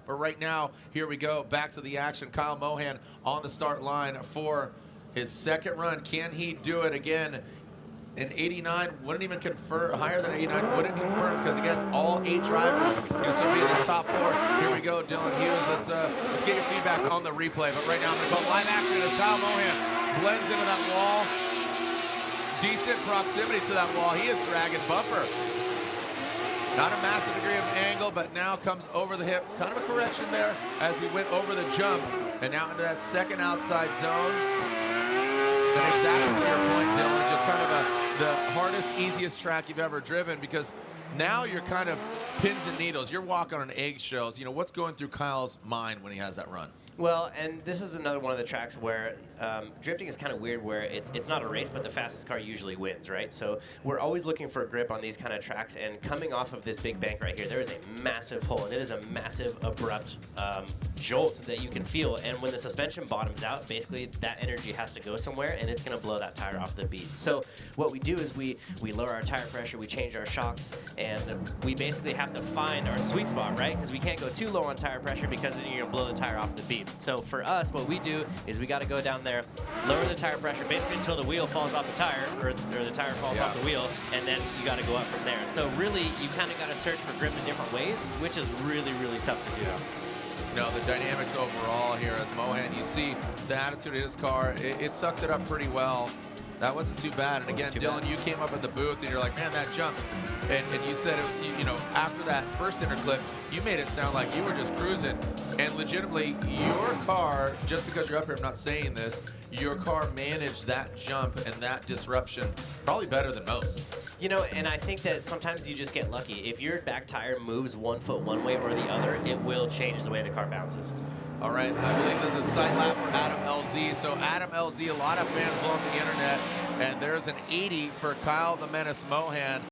But right now, here we go, back to the action. Kyle Mohan on the start line for his second run. Can he do it again? An 89 wouldn't even confirm, higher than 89 wouldn't confirm, because again, all 8 drivers going to be in the top 4. Here we go, Dylan Hughes. Let's get your feedback on the replay. But right now, I'm going to go live action as Kyle Mohan blends into that wall. Decent proximity to that wall. He is dragging bumper. Not a massive degree of angle, but now comes over the hip. Kind of a correction there as he went over the jump and now into that second outside zone. And exactly to your point, Dylan, just kind of the hardest, easiest track you've ever driven, because now you're kind of pins and needles. You're walking on eggshells. You know, what's going through Kyle's mind when he has that run? Well, and this is another one of the tracks where drifting is kind of weird, where it's not a race, but the fastest car usually wins, right? So we're always looking for a grip on these kind of tracks, and coming off of this big bank right here, there is a massive hole, and it is a massive, abrupt jolt that you can feel. And when the suspension bottoms out, basically that energy has to go somewhere, and it's going to blow that tire off the bead. So what we do is we lower our tire pressure, we change our shocks, and we basically have to find our sweet spot, right? Because we can't go too low on tire pressure, because then you're going to blow the tire off the bead. So for us, what we do is we got to go down there, lower the tire pressure basically until the wheel falls off the tire, or the tire falls off the wheel, and then you got to go up from there. So really, you kind of got to search for grip in different ways, which is really, really tough to do. No, the dynamics overall here as Mohan, you see the attitude of his car, it sucked it up pretty well. That wasn't too bad. And again, Dylan, you came up at the booth and you're like, man, that jump. And you said, you know, after that first interclip, you made it sound like you were just cruising. And legitimately, your car, just because you're up here, I'm not saying this, your car managed that jump and that disruption probably better than most. You know, and I think that sometimes you just get lucky. If your back tire moves 1 foot one way or the other, it will change the way the car bounces. All right, I believe this is side lap for Adam LZ. So Adam LZ, a lot of fans blow up the internet, and there's an 80 for Kyle the Menace Mohan.